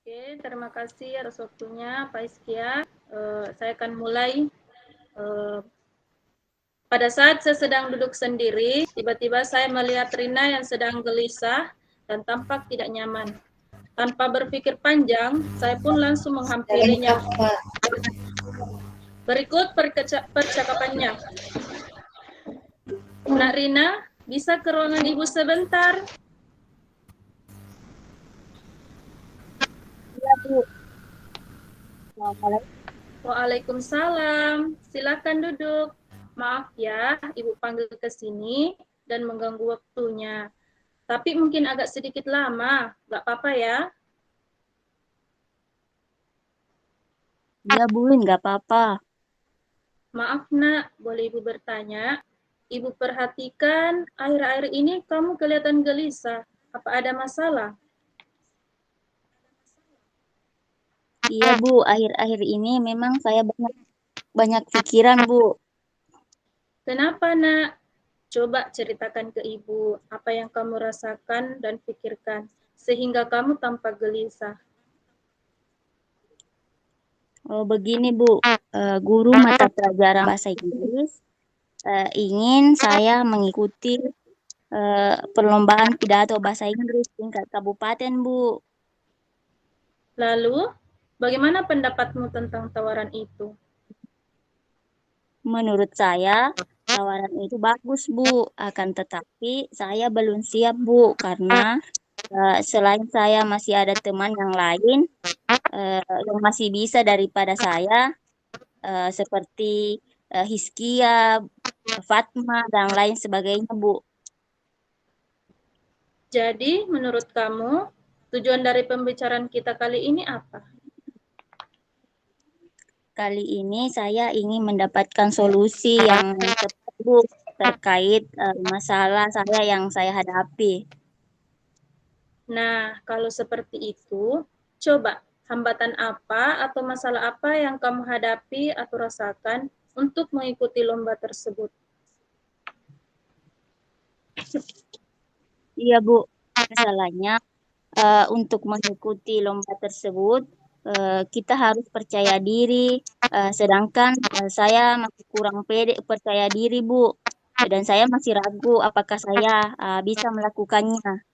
Oke, terima kasih atas waktunya Pak Iskia. Saya akan mulai. Pada saat saya sedang duduk sendiri, tiba-tiba saya melihat Rina yang sedang gelisah dan tampak tidak nyaman. Tanpa berpikir panjang, saya pun langsung menghampirinya. Berikut percakapannya. Nak Rina, bisa ke ruangan Ibu sebentar? Iya, Bu. Assalamualaikum. Waalaikumsalam. Silakan duduk. Maaf ya, Ibu panggil ke sini dan mengganggu waktunya. Tapi mungkin agak sedikit lama, nggak apa-apa ya? Iya, Bu, nggak apa-apa. Maaf nak, boleh Ibu bertanya? Ibu perhatikan akhir-akhir ini kamu kelihatan gelisah. Apa ada masalah? Iya, Bu, akhir-akhir ini memang saya banyak pikiran, Bu. Kenapa nak? Coba ceritakan ke Ibu apa yang kamu rasakan dan pikirkan sehingga kamu tampak gelisah. Oh, begini, Bu. Guru mata pelajaran bahasa Inggris ingin saya mengikuti perlombaan pidato bahasa Inggris tingkat kabupaten, Bu. Lalu, bagaimana pendapatmu tentang tawaran itu? Menurut saya, tawaran itu bagus, Bu. Akan tetapi saya belum siap, Bu, karena selain saya masih ada teman yang lain yang masih bisa daripada saya, seperti Hiskia, Fatma, dan lain sebagainya, Bu. Jadi, menurut kamu, tujuan dari pembicaraan kita kali ini apa? Kali ini saya ingin mendapatkan solusi yang tepat, Bu, terkait masalah saya yang saya hadapi. Nah, kalau seperti itu, coba hambatan apa atau masalah apa yang kamu hadapi atau rasakan untuk mengikuti lomba tersebut? Iya, Bu. Masalahnya untuk mengikuti lomba tersebut kita harus percaya diri, sedangkan saya masih kurang pede percaya diri, Bu. Dan saya masih ragu apakah saya bisa melakukannya.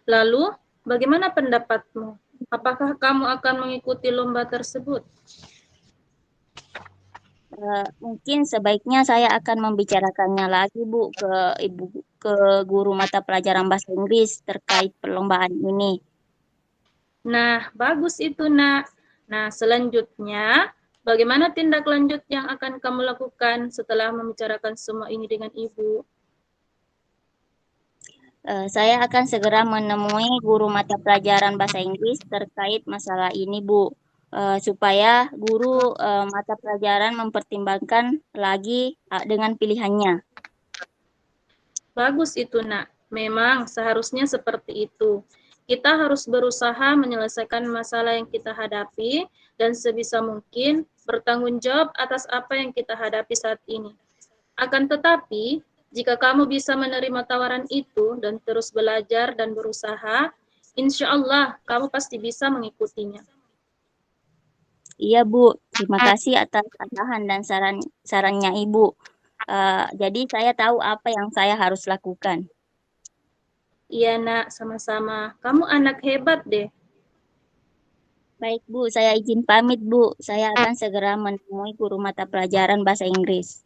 Lalu, bagaimana pendapatmu? Apakah kamu akan mengikuti lomba tersebut? Mungkin sebaiknya saya akan membicarakannya lagi, Bu, ke guru mata pelajaran bahasa Inggris terkait perlombaan ini. Nah, bagus itu, Nak. Nah, selanjutnya, bagaimana tindak lanjut yang akan kamu lakukan setelah membicarakan semua ini dengan Ibu? Saya akan segera menemui guru mata pelajaran bahasa Inggris terkait masalah ini, Bu, supaya guru mata pelajaran mempertimbangkan lagi dengan pilihannya. Bagus itu, Nak. Memang seharusnya seperti itu. Kita harus berusaha menyelesaikan masalah yang kita hadapi dan sebisa mungkin bertanggung jawab atas apa yang kita hadapi saat ini. Akan tetapi, jika kamu bisa menerima tawaran itu dan terus belajar dan berusaha, insya Allah kamu pasti bisa mengikutinya. Iya, Bu. Terima kasih atas arahan dan sarannya Ibu. Jadi saya tahu apa yang saya harus lakukan. Iya, Nak, sama-sama. Kamu anak hebat deh. Baik, Bu. Saya izin pamit, Bu. Saya akan segera menemui guru mata pelajaran bahasa Inggris.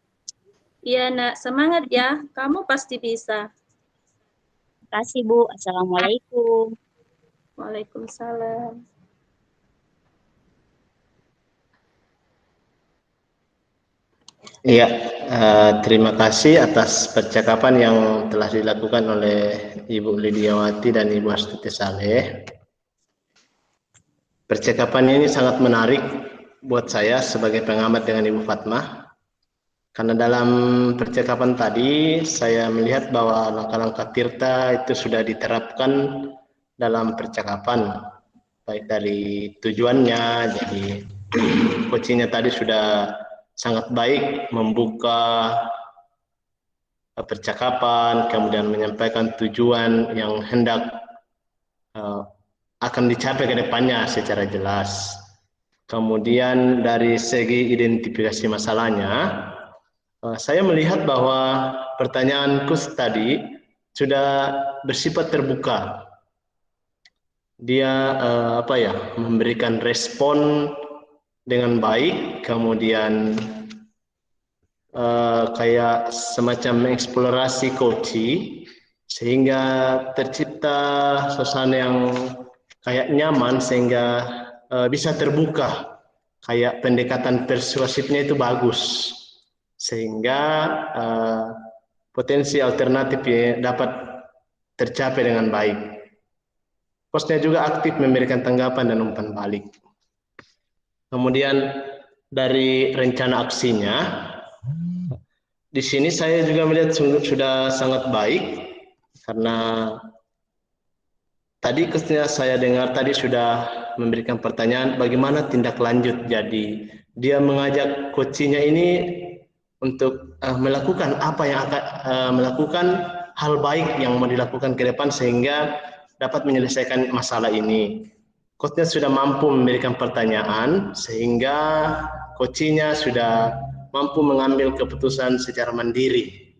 Iya, Nak, semangat ya. Kamu pasti bisa. Terima kasih, Bu. Assalamualaikum. Waalaikumsalam. Iya, terima kasih atas percakapan yang telah dilakukan oleh Ibu Lidiawati dan Ibu Astuti Saleh. Percakapan ini sangat menarik buat saya sebagai pengamat dengan Ibu Fatmah. Karena dalam percakapan tadi saya melihat bahwa langkah-langkah Tirta itu sudah diterapkan dalam percakapan, baik dari tujuannya, jadi coachingnya tadi sudah sangat baik membuka percakapan, kemudian menyampaikan tujuan yang hendak akan dicapai ke depannya secara jelas. Kemudian dari segi identifikasi masalahnya, saya melihat bahwa pertanyaan Kus tadi sudah bersifat terbuka. Dia memberikan respon dengan baik, kemudian kayak semacam mengeksplorasi Koci, sehingga tercipta suasana yang kayak nyaman, sehingga bisa terbuka, kayak pendekatan persuasifnya itu bagus, sehingga potensi alternatif dapat tercapai dengan baik. Hostnya juga aktif memberikan tanggapan dan umpan balik. Kemudian dari rencana aksinya, di sini saya juga melihat sudah sangat baik, karena tadi ketika saya dengar tadi sudah memberikan pertanyaan bagaimana tindak lanjut. Jadi dia mengajak coachnya ini untuk melakukan apa yang akan melakukan hal baik yang mau dilakukan ke depan sehingga dapat menyelesaikan masalah ini. Coachnya sudah mampu memberikan pertanyaan sehingga coachnya sudah mampu mengambil keputusan secara mandiri.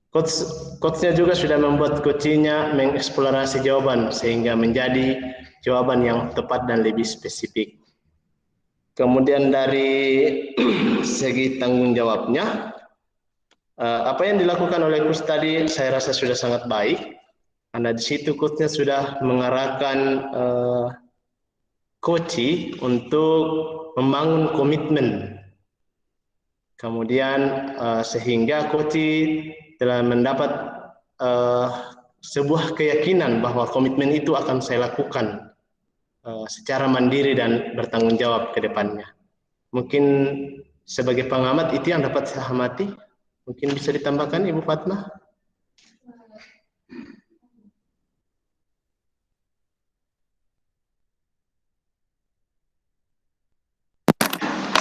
Coachnya juga sudah membuat coachnya mengeksplorasi jawaban sehingga menjadi jawaban yang tepat dan lebih spesifik. Kemudian dari segi tanggung jawabnya, apa yang dilakukan oleh coach tadi saya rasa sudah sangat baik, karena di situ coachnya sudah mengarahkan coach untuk membangun komitmen. Kemudian sehingga coach telah mendapat sebuah keyakinan bahwa komitmen itu akan saya lakukan secara mandiri dan bertanggung jawab ke depannya. Mungkin sebagai pengamat itu yang dapat saya amati. Mungkin bisa ditambahkan Ibu Fatma?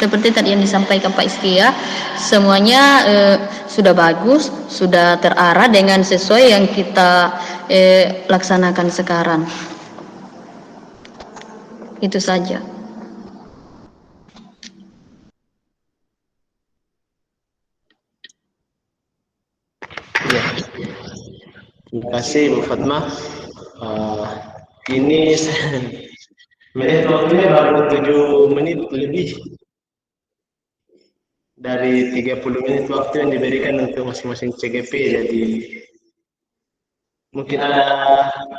Seperti tadi yang disampaikan Pak Iskia, semuanya sudah bagus, sudah terarah dengan sesuai yang kita laksanakan sekarang. Itu saja. Ya. Terima kasih Bu Fatma. Ini melihat waktunya baru 7 menit lebih dari 30 menit waktu yang diberikan untuk masing-masing CGP. Jadi mungkin ada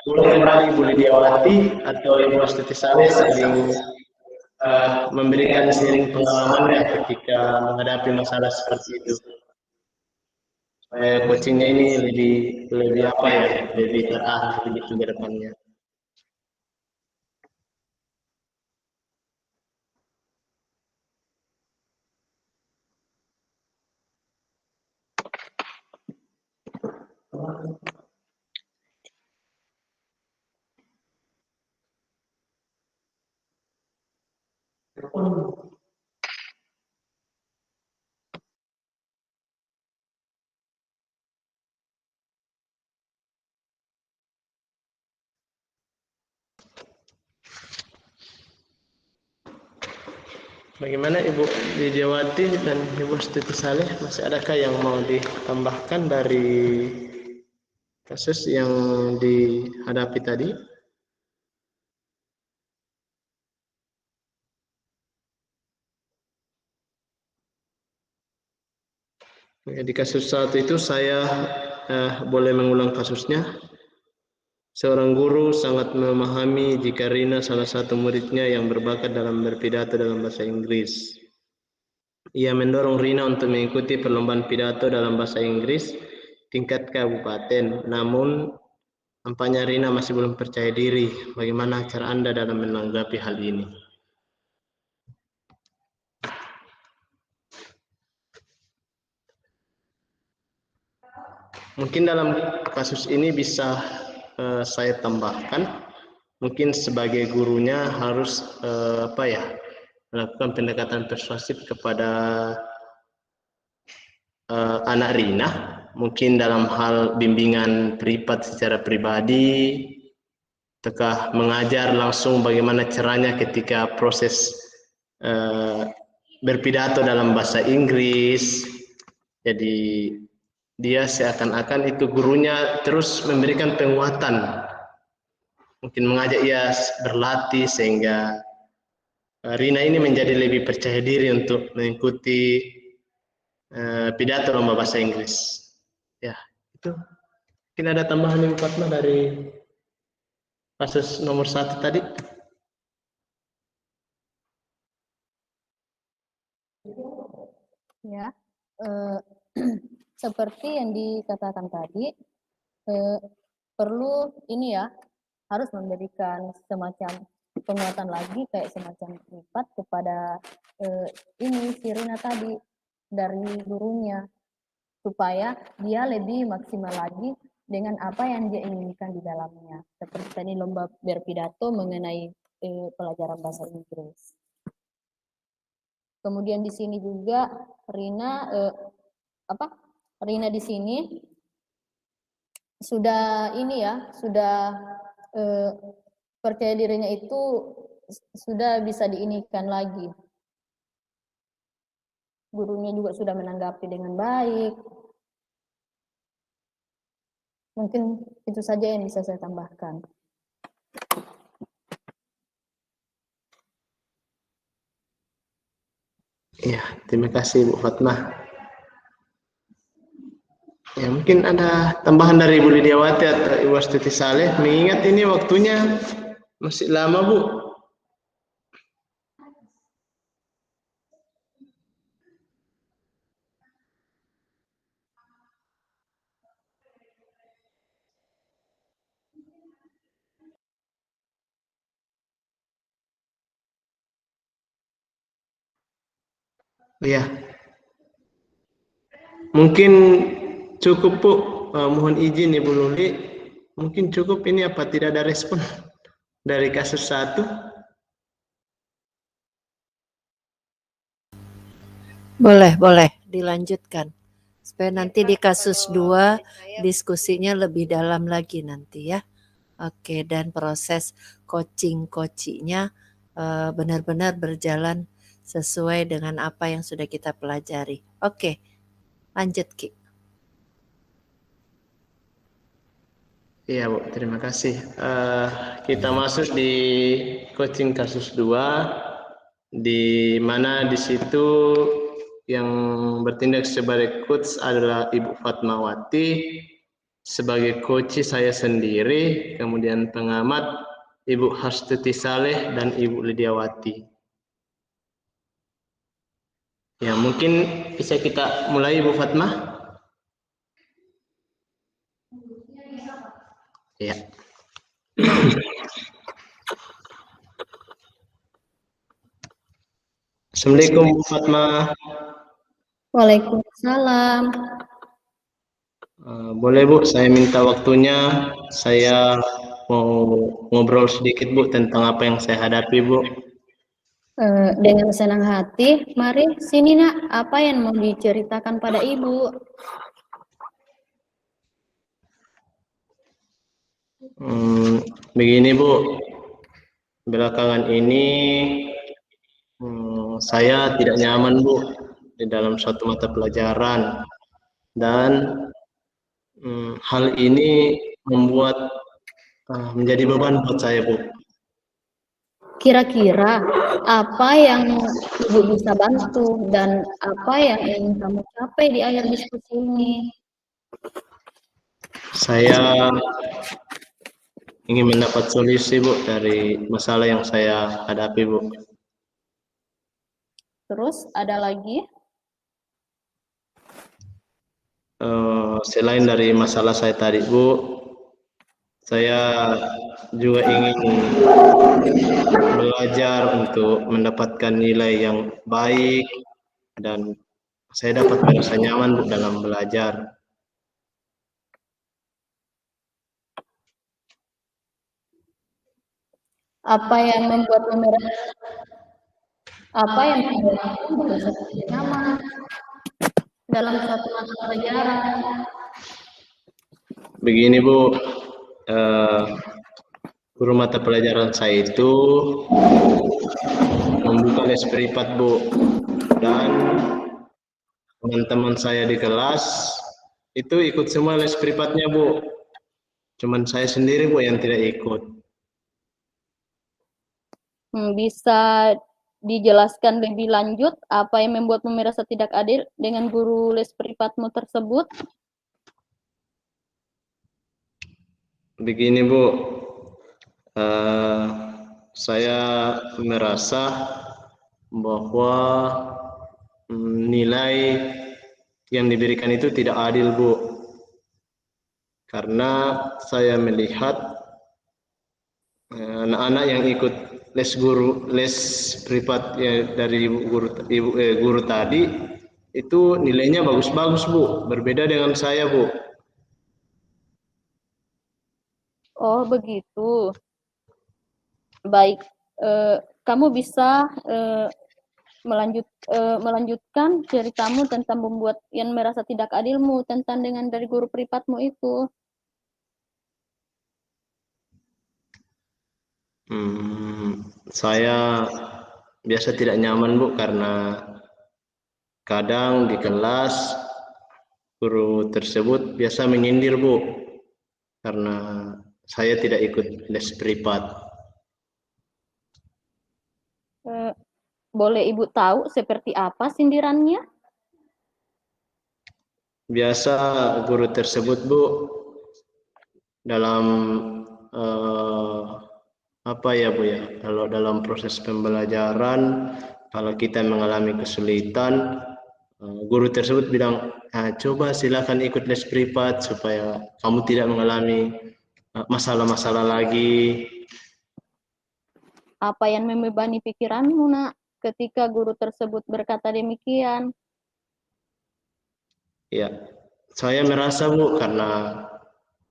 boleh kembali Ibu Lidiawati atau Ibu Astuti Saleh saling memberikan sharing pengalamannya ketika menghadapi masalah seperti itu. Supaya coachingnya ini lebih terarah begitu ke depannya. Bagaimana Ibu Lidiawati dan Ibu Astuti Saleh, masih adakah yang mau ditambahkan dari kasus yang dihadapi tadi? Di kasus satu itu saya boleh mengulang kasusnya. Seorang guru sangat memahami jika Rina salah satu muridnya yang berbakat dalam berpidato dalam bahasa Inggris. Ia mendorong Rina untuk mengikuti perlombaan pidato dalam bahasa Inggris tingkat kabupaten. Namun, nampaknya Rina masih belum percaya diri. Bagaimana cara Anda dalam menanggapi hal ini? Mungkin dalam kasus ini bisa saya tambahkan, mungkin sebagai gurunya harus melakukan pendekatan persuasif kepada anak Rina, mungkin dalam hal bimbingan privat secara pribadi, ataukah mengajar langsung bagaimana caranya ketika proses berpidato dalam bahasa Inggris. Jadi dia seakan-akan itu gurunya terus memberikan penguatan, mungkin mengajak ia berlatih sehingga Rina ini menjadi lebih percaya diri untuk mengikuti pidato lomba bahasa Inggris. Ya, itu. Mungkin ada tambahan Ibu Fatma dari kasus nomor 1 tadi? Ya, seperti yang dikatakan tadi, perlu ini ya, harus memberikan semacam penguatan lagi, kayak semacam lipat kepada ini Rina tadi dari gurunya, supaya dia lebih maksimal lagi dengan apa yang dia inginkan di dalamnya. Seperti tadi lomba berpidato mengenai pelajaran bahasa Inggris. Kemudian di sini juga Rina Rina di sini sudah ini ya, sudah percaya dirinya itu sudah bisa diinikan lagi. Gurunya juga sudah menanggapi dengan baik. Mungkin itu saja yang bisa saya tambahkan. Ya, terima kasih Bu Fatma. Ya, mungkin ada tambahan dari Ibu Lidiawati atau Ibu Astuti Saleh, mengingat ini waktunya masih lama, Bu. Ya, mungkin cukup Bu. Mohon izin Ibu Luli, mungkin cukup ini, apa tidak ada respon dari kasus 1? Boleh dilanjutkan supaya nanti di kasus 2 diskusinya lebih dalam lagi nanti ya. Oke, dan proses coaching-coachingnya benar-benar berjalan sesuai dengan apa yang sudah kita pelajari. Oke, lanjut Ki. Iya Bu, terima kasih. Kita masuk di coaching kasus 2, di mana di situ yang bertindak sebagai coach adalah Ibu Fatmawati, sebagai coach saya sendiri, kemudian pengamat Ibu Astuti Saleh dan Ibu Lidiawati. Ya, mungkin bisa kita mulai Ibu Fatma. Ya. Assalamualaikum Bu Fatma. Waalaikumsalam. Boleh Bu, saya minta waktunya. Saya mau ngobrol sedikit Bu tentang apa yang saya hadapi Bu. Dengan senang hati, mari sini Nak, apa yang mau diceritakan pada Ibu? Begini Bu, belakangan ini saya tidak nyaman Bu di dalam suatu mata pelajaran, dan hal ini membuat menjadi beban buat saya Bu. Kira-kira apa yang Ibu bisa bantu dan apa yang ingin kamu capai di akhir diskusi ini? Saya ingin mendapat solusi Bu dari masalah yang saya hadapi Bu. Terus ada lagi? Selain dari masalah saya tadi Bu, saya juga ingin belajar untuk mendapatkan nilai yang baik, dan saya dapat merasa nyaman Bu dalam belajar. Apa yang membuat merasa nyaman dalam satu mata pelajaran? Begini Bu, Guru mata pelajaran saya itu membuka les privat, Bu. Dan teman-teman saya di kelas itu ikut semua les privatnya, Bu. Cuman saya sendiri, Bu, yang tidak ikut. Bisa dijelaskan lebih lanjut apa yang membuatmu merasa tidak adil dengan guru les privatmu tersebut? Begini, Bu, saya merasa bahwa nilai yang diberikan itu tidak adil, Bu. Karena saya melihat anak-anak yang ikut les privat ya, dari guru tadi itu nilainya bagus-bagus, Bu. Berbeda dengan saya, Bu. Oh, begitu. Baik, kamu bisa melanjutkan ceritamu tentang membuat yang merasa tidak adilmu tentang dengan dari guru privatmu itu. Saya biasa tidak nyaman, Bu, karena kadang di kelas guru tersebut biasa menyindir, Bu, karena saya tidak ikut les privat. Boleh Ibu tahu seperti apa sindirannya? Biasa guru tersebut, Bu, dalam apa ya, Bu ya, kalau dalam proses pembelajaran, kalau kita mengalami kesulitan, guru tersebut bilang, coba silakan ikut les privat supaya kamu tidak mengalami masalah-masalah lagi. Apa yang membebani pikiranmu, Nak, ketika guru tersebut berkata demikian? Ya, saya merasa, Bu, karena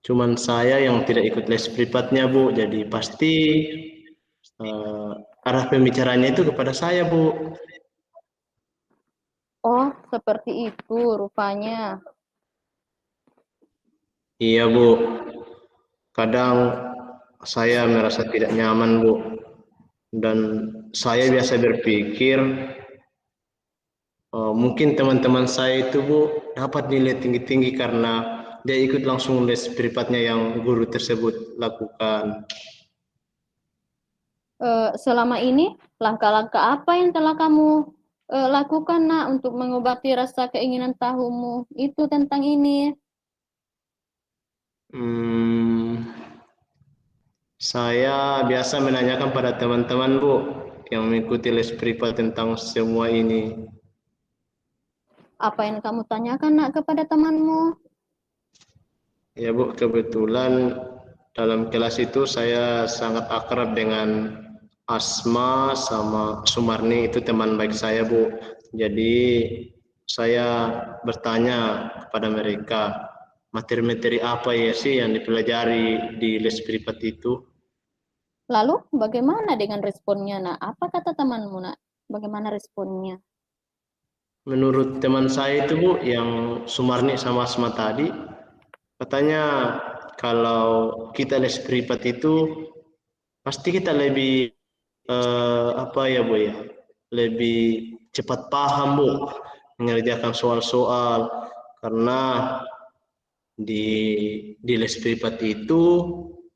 cuman saya yang tidak ikut les privatnya, Bu, jadi pasti arah pembicaranya itu kepada saya, Bu. Oh, seperti itu rupanya. Iya, Bu. Kadang saya merasa tidak nyaman, Bu. Dan saya biasa berpikir, mungkin teman-teman saya itu, Bu, dapat nilai tinggi-tinggi karena dia ikut langsung les privatnya yang guru tersebut lakukan. Selama ini, langkah-langkah apa yang telah kamu lakukan, Nak, untuk mengobati rasa keinginan tahumu itu tentang ini? Saya biasa menanyakan pada teman-teman, Bu, yang mengikuti les privat tentang semua ini. Apa yang kamu tanyakan, Nak, kepada temanmu? Ya, Bu, kebetulan dalam kelas itu saya sangat akrab dengan Asma sama Sumarni, itu teman baik saya, Bu. Jadi saya bertanya kepada mereka, materi-materi apa ya sih yang dipelajari di les privat itu? Lalu bagaimana dengan responnya, Nak? Apa kata temanmu, Nak? Bagaimana responnya? Menurut teman saya itu, Bu, yang Sumarni sama Asma tadi, katanya kalau kita les privat itu pasti kita lebih apa ya, Bu ya, lebih cepat paham, Bu, mengerjakan soal-soal, karena di les privat itu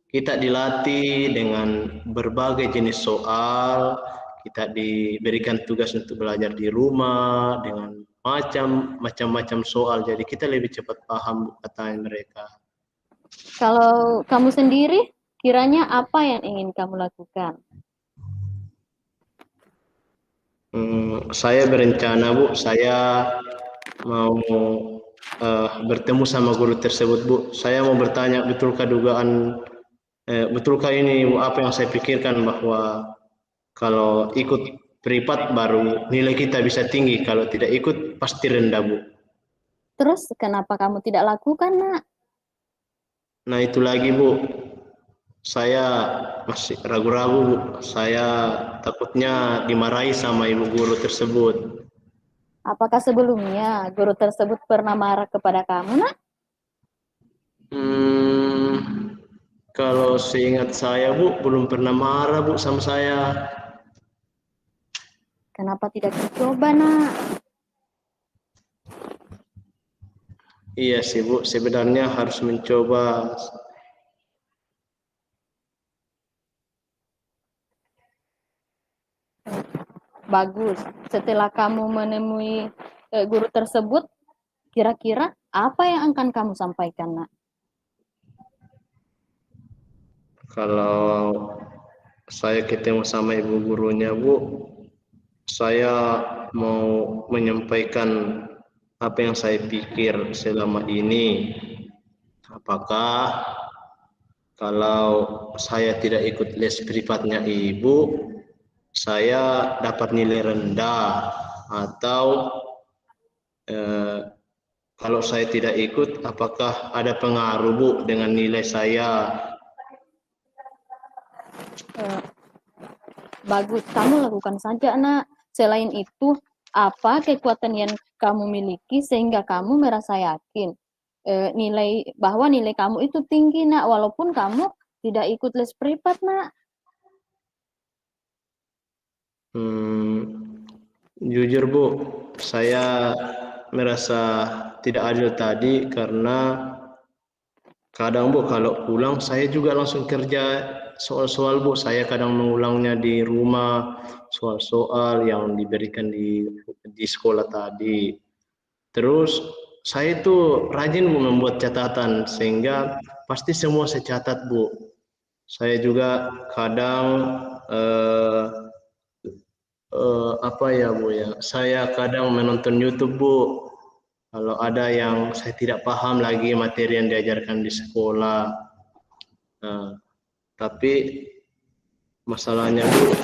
kita dilatih dengan berbagai jenis soal, kita diberikan tugas untuk belajar di rumah dengan macam-macam soal, jadi kita lebih cepat paham, katanya mereka. Kalau kamu sendiri, kiranya apa yang ingin kamu lakukan? Saya berencana, Bu, saya mau bertemu sama guru tersebut, Bu. Saya mau bertanya, betulkah ini, Bu, apa yang saya pikirkan, bahwa kalau ikut privat baru nilai kita bisa tinggi, kalau tidak ikut pasti rendah, Bu. Terus kenapa kamu tidak lakukan, Nak? Nah, itu lagi, Bu. Saya masih ragu-ragu, Bu. Saya takutnya dimarahi sama ibu guru tersebut. Apakah sebelumnya guru tersebut pernah marah kepada kamu, Nak? Kalau seingat saya, Bu, belum pernah marah, Bu, sama saya. Kenapa tidak dicoba, Nak? Iya sih, Bu, sebenarnya harus mencoba. Bagus. Setelah kamu menemui guru tersebut, kira-kira apa yang akan kamu sampaikan, Nak? Kalau saya ketemu sama ibu gurunya, Bu, saya mau menyampaikan apa yang saya pikir selama ini. Apakah kalau saya tidak ikut les privatnya ibu, saya dapat nilai rendah, atau kalau saya tidak ikut, apakah ada pengaruh, Bu, dengan nilai saya? Bagus, kamu lakukan saja, Nak. Selain itu, apa kekuatan yang kamu miliki sehingga kamu merasa yakin bahwa nilai kamu itu tinggi, Nak, walaupun kamu tidak ikut les privat, Nak? Jujur, Bu, saya merasa tidak adil tadi karena kadang, Bu, kalau pulang saya juga langsung kerja soal-soal, Bu. Saya kadang mengulangnya di rumah, soal-soal yang diberikan di sekolah tadi. Terus saya itu rajin, Bu, membuat catatan sehingga pasti semua saya catat, Bu. Saya juga kadang apa ya, Bu, ya? Saya kadang menonton YouTube, Bu. Kalau ada yang saya tidak paham lagi materi yang diajarkan di sekolah. Nah, tapi masalahnya, Bu,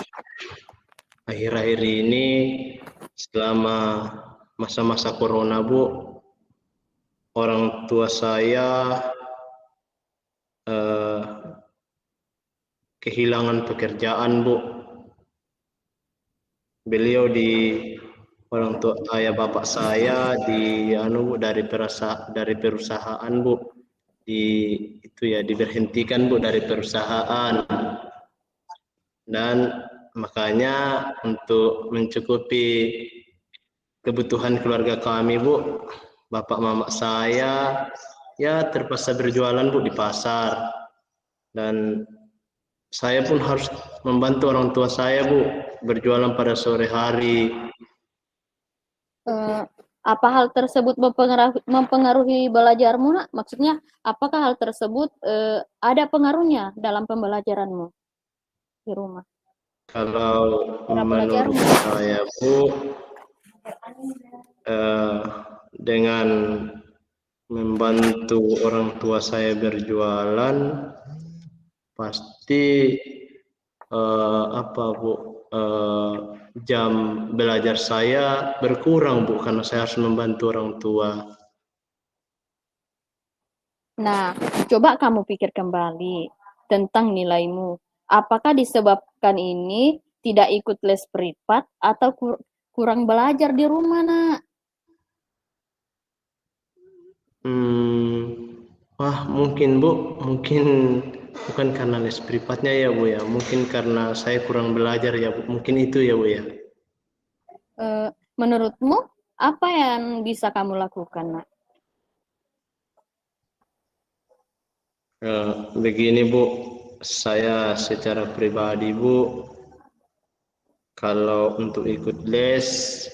akhir-akhir ini selama masa-masa corona, Bu, orang tua saya kehilangan pekerjaan, Bu. Beliau orang tua saya, bapak saya dari perusahaan, Bu. Diberhentikan, Bu, dari perusahaan. Dan makanya untuk mencukupi kebutuhan keluarga kami, Bu, bapak mama saya ya terpaksa berjualan, Bu, di pasar. Dan saya pun harus membantu orang tua saya, Bu, berjualan pada sore hari. Apa hal tersebut mempengaruhi belajarmu, Nak? Maksudnya, apakah hal tersebut ada pengaruhnya dalam pembelajaranmu di rumah? Kalau menurut saya, Bu, dengan membantu orang tua saya berjualan, pasti jam belajar saya berkurang, Bu, karena saya harus membantu orang tua. Nah, coba kamu pikir kembali tentang nilaimu. Apakah disebabkan ini tidak ikut les privat atau kurang belajar di rumah, Nak? Mungkin, Bu, mungkin bukan karena les privatnya ya, Bu, ya. Mungkin karena saya kurang belajar ya, Bu. Mungkin itu ya, Bu, ya. Menurutmu apa yang bisa kamu lakukan, Nak? Begini, Bu, saya secara pribadi, Bu, kalau untuk ikut les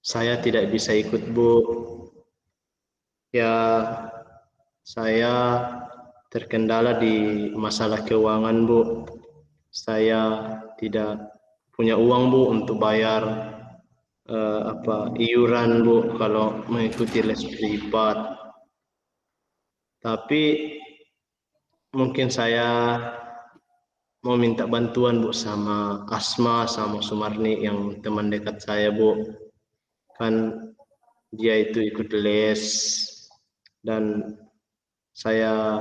saya tidak bisa ikut, Bu. Ya, saya terkendala di masalah keuangan, Bu. Saya tidak punya uang, Bu, untuk bayar iuran, Bu, kalau mengikuti les privat. Tapi mungkin saya mau minta bantuan, Bu, sama Asma sama Sumarni yang teman dekat saya, Bu. Kan dia itu ikut les dan saya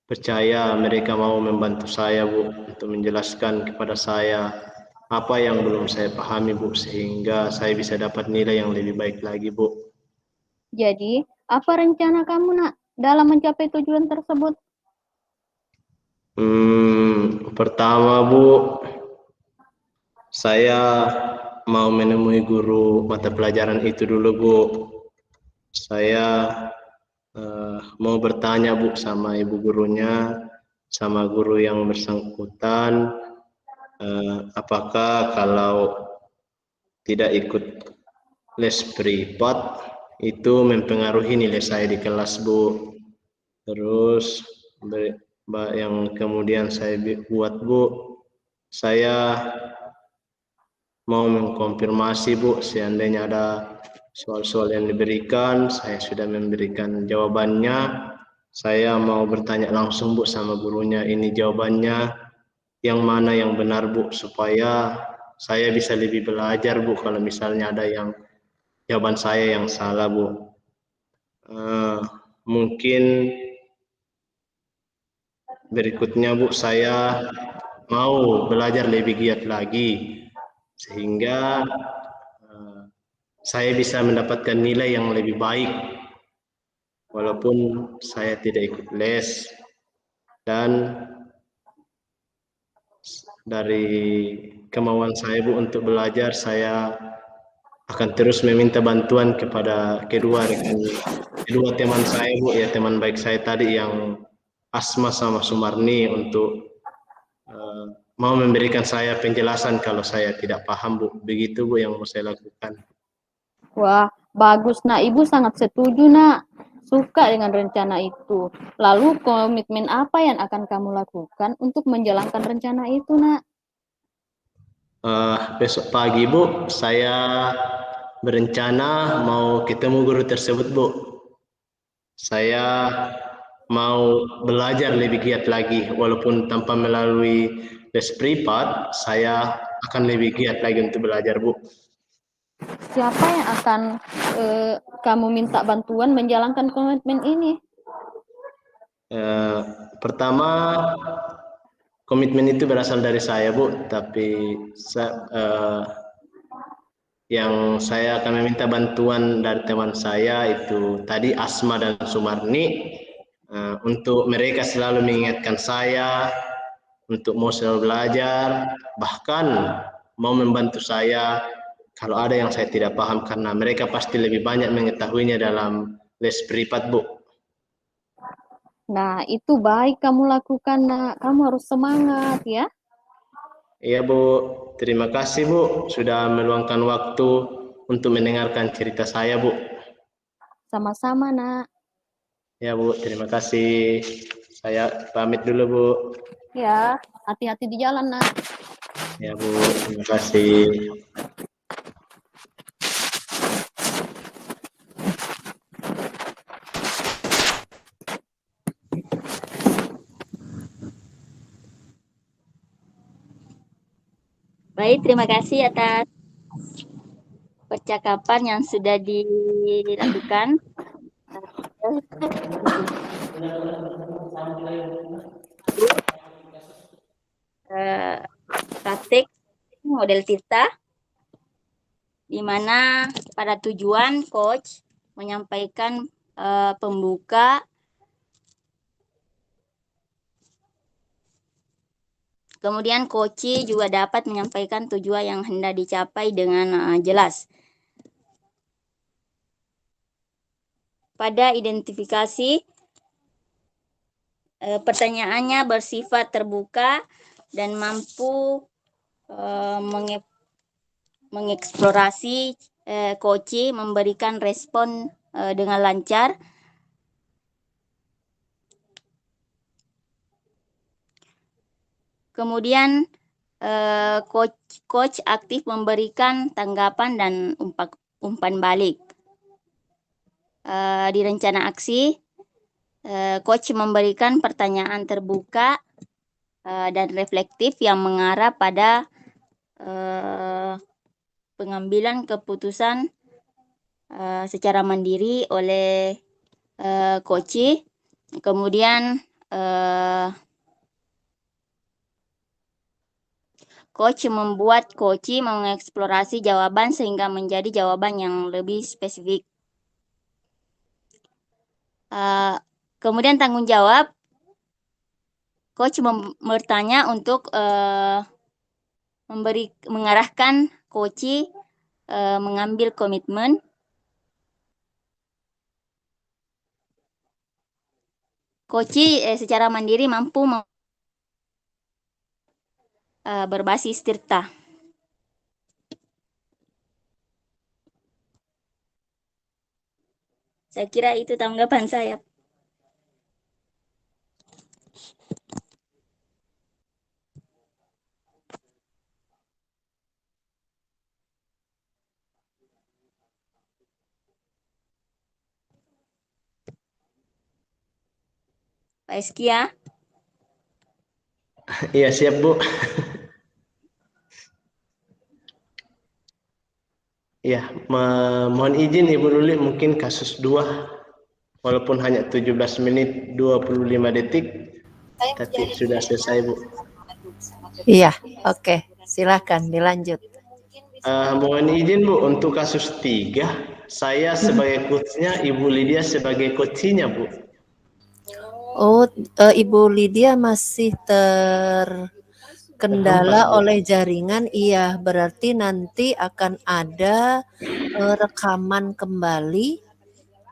percaya mereka mau membantu saya, Bu, untuk menjelaskan kepada saya apa yang belum saya pahami, Bu, sehingga saya bisa dapat nilai yang lebih baik lagi, Bu. Jadi, apa rencana kamu, Nak, dalam mencapai tujuan tersebut? Pertama Bu, saya mau menemui guru mata pelajaran itu dulu Bu. Saya mau bertanya Bu sama ibu gurunya, sama guru yang bersangkutan, apakah kalau tidak ikut les privat itu mempengaruhi nilai saya di kelas Bu. Terus yang kemudian saya buat Bu, saya mau mengkonfirmasi Bu, seandainya ada soal-soal yang diberikan, saya sudah memberikan jawabannya. Saya mau bertanya langsung Bu sama gurunya, ini jawabannya yang mana yang benar Bu, supaya saya bisa lebih belajar Bu kalau misalnya ada yang jawaban saya yang salah Bu. Mungkin berikutnya Bu, saya mau belajar lebih giat lagi sehingga saya bisa mendapatkan nilai yang lebih baik walaupun saya tidak ikut les. Dan dari kemauan saya Bu untuk belajar, saya akan terus meminta bantuan kepada kedua teman saya Bu, ya teman baik saya tadi yang Asma sama Sumarni, untuk mau memberikan saya penjelasan kalau saya tidak paham Bu. Begitu Bu yang mau saya lakukan. Wah, bagus nak. Ibu sangat setuju nak. Suka dengan rencana itu. Lalu komitmen apa yang akan kamu lakukan untuk menjalankan rencana itu nak? Besok pagi Bu, saya berencana mau ketemu guru tersebut Bu. Saya mau belajar lebih giat lagi, walaupun tanpa melalui les privat, saya akan lebih giat lagi untuk belajar Bu. Siapa yang akan kamu minta bantuan menjalankan komitmen ini? Pertama, komitmen itu berasal dari saya Bu, tapi yang saya akan meminta bantuan dari teman saya itu tadi Asma dan Sumarni, untuk mereka selalu mengingatkan saya untuk mau selalu belajar, bahkan mau membantu saya kalau ada yang saya tidak paham, karena mereka pasti lebih banyak mengetahuinya dalam les privat Bu. Nah, itu baik kamu lakukan nak. Kamu harus semangat ya. Iya Bu, terima kasih Bu sudah meluangkan waktu untuk mendengarkan cerita saya Bu. Sama-sama nak. Ya Bu, terima kasih. Saya pamit dulu Bu. Ya, hati-hati di jalan nak. Ya Bu, terima kasih. Baik, terima kasih atas percakapan yang sudah dilakukan. Praktik model Tirta, di mana pada tujuan coach menyampaikan pembuka, kemudian coach juga dapat menyampaikan tujuan yang hendak dicapai dengan jelas. Pada identifikasi, pertanyaannya bersifat terbuka dan mampu mengeksplorasi coach memberikan respon dengan lancar. Kemudian coach aktif memberikan tanggapan dan umpan balik. Di rencana aksi, coach memberikan pertanyaan terbuka dan reflektif yang mengarah pada pengambilan keputusan secara mandiri oleh coach. Kemudian coach membuat coach mengeksplorasi jawaban sehingga menjadi jawaban yang lebih spesifik. Kemudian tanggung jawab, Coach bertanya untuk mengarahkan coach mengambil komitmen coach secara mandiri mampu berbasis Tirta. Saya kira itu tanggapan saya. Pak Eskia. Iya, siap, Bu. Ya, mohon izin Ibu Luli, mungkin kasus 2, walaupun hanya 17 menit 25 detik, tapi sudah selesai, Bu. Iya, oke. Silakan dilanjut. Mohon izin, Bu, untuk kasus 3, saya sebagai coachnya, Ibu Lydia sebagai coachinya, Bu. Oh, Ibu Lydia masih terkendala oleh jaringan. Iya, berarti nanti akan ada rekaman kembali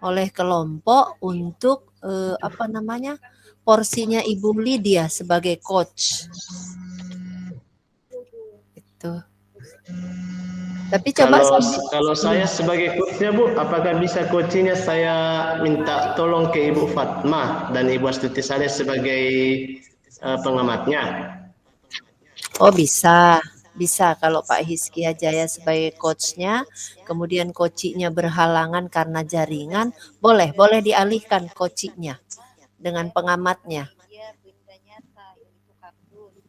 oleh kelompok untuk porsinya Ibu Lydia sebagai coach. Itu. Tapi coba kalau saya sebagai coachnya, Bu, apakah bisa coachingnya saya minta tolong ke Ibu Fatma dan Ibu Astuti Saleh sebagai pengamatnya? Oh, bisa kalau Pak Hizkia Jaya sebagai coachnya, kemudian coachingnya berhalangan karena jaringan, boleh dialihkan coachingnya dengan pengamatnya.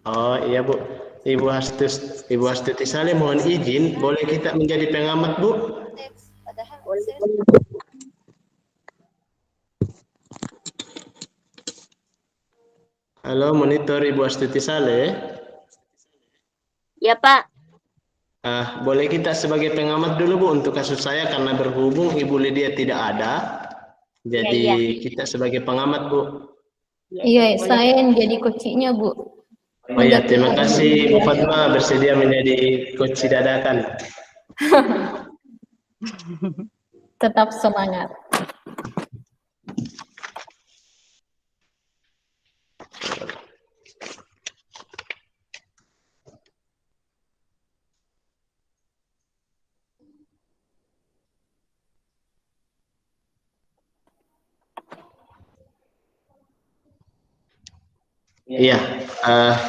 Oh iya, Bu. Ibu Astuti Saleh, mohon izin, boleh kita menjadi pengamat, Bu? Halo, monitor Ibu Astuti Saleh. Ya, Pak. Boleh kita sebagai pengamat dulu, Bu, untuk kasus saya, karena berhubung Ibu Lydia tidak ada, jadi kita sebagai pengamat, Bu. Iya, saya yang jadi coachnya, Bu. Oh ya, terima kasih Bu Fatma bersedia menjadi coach dadakan. Tetap semangat. Iya,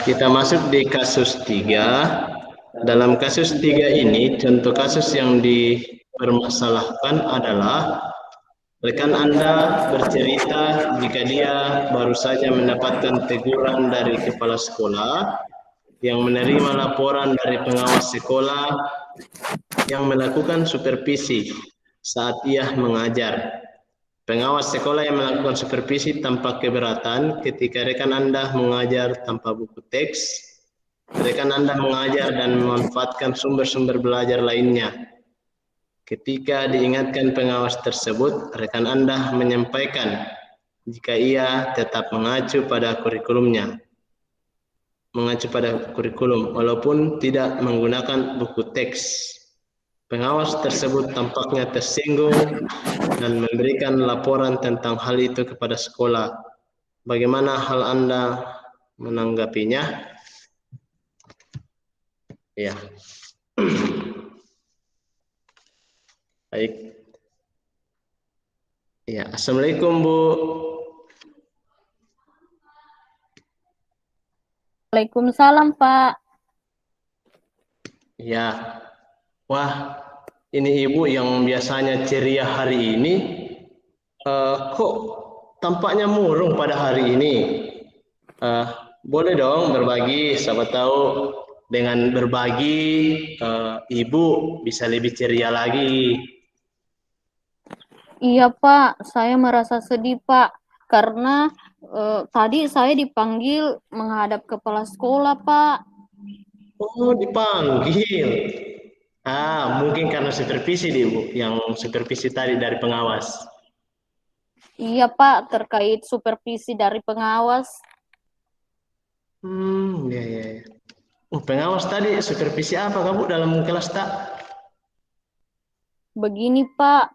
kita masuk di kasus 3. Dalam kasus 3 ini, contoh kasus yang dipermasalahkan adalah rekan Anda bercerita jika dia baru saja mendapatkan teguran dari kepala sekolah, yang menerima laporan dari pengawas sekolah, yang melakukan supervisi saat ia mengajar. Pengawas sekolah yang melakukan supervisi tanpa keberatan ketika rekan Anda mengajar tanpa buku teks, rekan Anda mengajar dan memanfaatkan sumber-sumber belajar lainnya. Ketika diingatkan pengawas tersebut, rekan Anda menyampaikan jika ia tetap mengacu pada kurikulum walaupun tidak menggunakan buku teks. Pengawas tersebut tampaknya tersinggung dan memberikan laporan tentang hal itu kepada sekolah. Bagaimana hal Anda menanggapinya? Ya. Baik. Ya, Assalamualaikum, Bu. Waalaikumsalam, Pak. Ya. Wah, ini Ibu yang biasanya ceria hari ini, kok tampaknya murung pada hari ini. Boleh dong berbagi, siapa tahu dengan berbagi Ibu bisa lebih ceria lagi. Iya, Pak. Saya merasa sedih, Pak. Karena tadi saya dipanggil menghadap kepala sekolah, Pak. Oh, dipanggil. Mungkin karena supervisi Ibu, yang supervisi tadi dari pengawas. Iya, Pak, terkait supervisi dari pengawas. Ya, ya, ya. Pengawas tadi supervisi apa kamu dalam kelas tak? Begini Pak,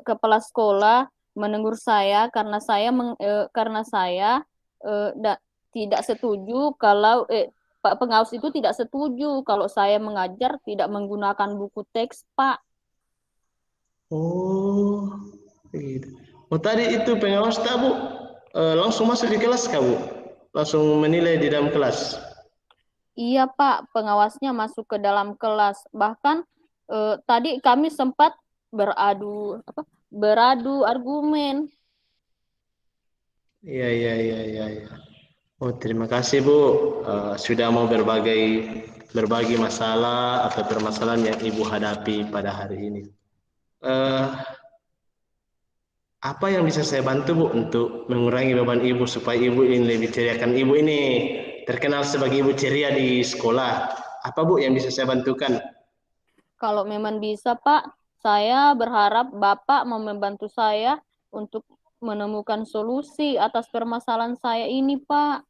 kepala sekolah menegur saya karena saya tidak setuju kalau Pak pengawas itu tidak setuju kalau saya mengajar tidak menggunakan buku teks Pak. Oh, gitu. Oh tadi itu pengawas tak Bu? Langsung masuk di kelas kamu? Langsung menilai di dalam kelas? Iya Pak, pengawasnya masuk ke dalam kelas. Bahkan tadi kami sempat beradu argumen. Iya, iya, iya, iya, iya. Oh, terima kasih Bu, sudah mau berbagi masalah atau permasalahan yang Ibu hadapi pada hari ini. Eh, apa yang bisa saya bantu Bu untuk mengurangi beban Ibu supaya Ibu ini lebih ceria? Kan Ibu ini terkenal sebagai Ibu ceria di sekolah. Apa Bu yang bisa saya bantukan? Kalau memang bisa Pak, saya berharap Bapak mau membantu saya untuk menemukan solusi atas permasalahan saya ini Pak.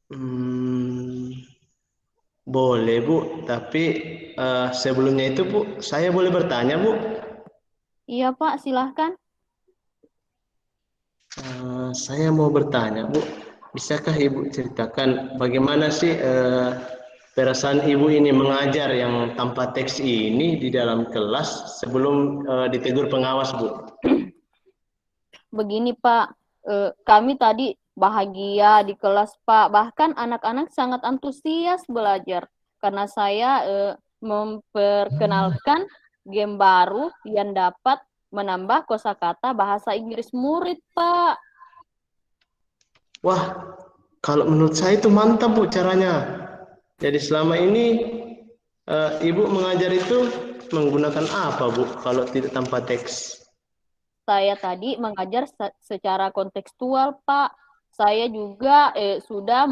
Hmm, boleh Bu, tapi sebelumnya itu Bu, saya boleh bertanya Bu? Iya Pak, silahkan. Saya mau bertanya Bu, bisakah Ibu ceritakan bagaimana sih perasaan Ibu ini mengajar yang tanpa teks ini di dalam kelas sebelum ditegur pengawas Bu? Begini Pak, kami tadi bahagia di kelas Pak, bahkan anak-anak sangat antusias belajar karena saya memperkenalkan game baru yang dapat menambah kosakata bahasa Inggris murid Pak. Wah, kalau menurut saya itu mantap Bu caranya. Jadi selama ini Ibu mengajar itu menggunakan apa Bu kalau tidak tanpa teks? Saya tadi mengajar secara kontekstual, Pak. Saya juga sudah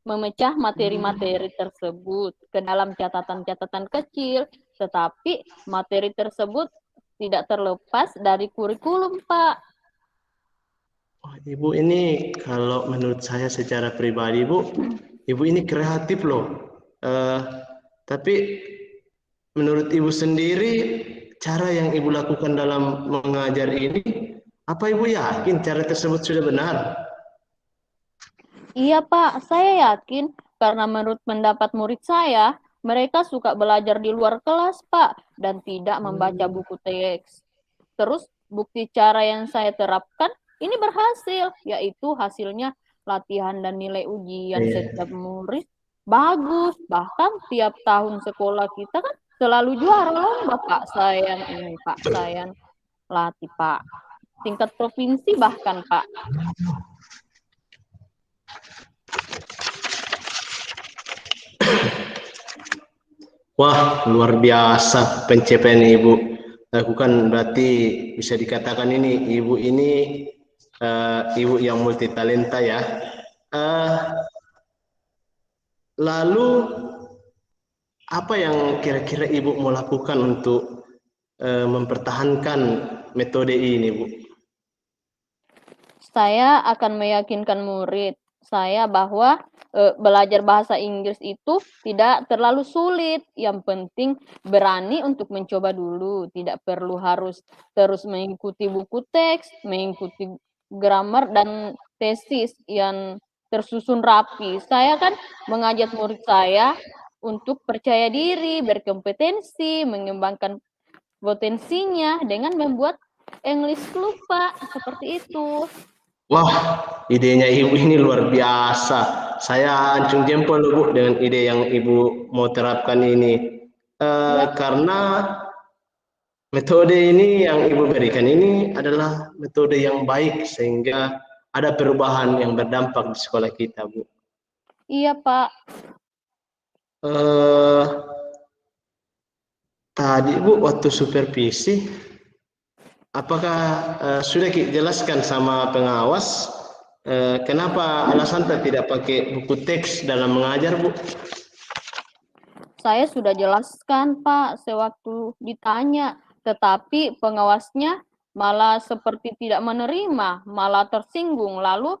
memecah materi-materi tersebut ke dalam catatan-catatan kecil, tetapi materi tersebut tidak terlepas dari kurikulum, Pak. Oh, Ibu ini kalau menurut saya secara pribadi Bu, Ibu ini kreatif loh. Tapi menurut Ibu sendiri, cara yang Ibu lakukan dalam mengajar ini, apa Ibu yakin cara tersebut sudah benar? Iya, Pak. Saya yakin karena menurut pendapat murid saya, mereka suka belajar di luar kelas, Pak, dan tidak membaca buku teks. Terus bukti cara yang saya terapkan ini berhasil, yaitu hasilnya latihan dan nilai ujian Iya. setiap murid bagus. Bahkan tiap tahun sekolah kita kan selalu juara lomba Pak Sayan ini Pak Sayan latih Pak. Tingkat provinsi bahkan Pak. Wah, luar biasa pencapaian Ibu lakukan. Berarti bisa dikatakan ini Ibu ini Ibu yang multi talenta ya. Lalu apa yang kira-kira Ibu mau lakukan untuk mempertahankan metode ini, Bu? Saya akan meyakinkan murid saya bahwa belajar bahasa Inggris itu tidak terlalu sulit. Yang penting berani untuk mencoba dulu. Tidak perlu harus terus mengikuti buku teks, mengikuti grammar dan tesis yang tersusun rapi. Saya kan mengajak murid saya untuk percaya diri, berkompetensi, mengembangkan potensinya dengan membuat English Club, Pak. Seperti itu. Wah, idenya Ibu ini luar biasa. Saya ancung jempol loh, Bu, dengan ide yang Ibu mau terapkan ini. Karena metode ini yang Ibu berikan ini adalah metode yang baik sehingga ada perubahan yang berdampak di sekolah kita, Bu. Iya, Pak. Eh, Tadi Bu waktu supervisi, apakah sudah jelaskan sama pengawas kenapa alasan tidak pakai buku teks dalam mengajar, Bu? Saya sudah jelaskan, Pak, sewaktu ditanya, tetapi pengawasnya malah seperti tidak menerima, malah tersinggung. Lalu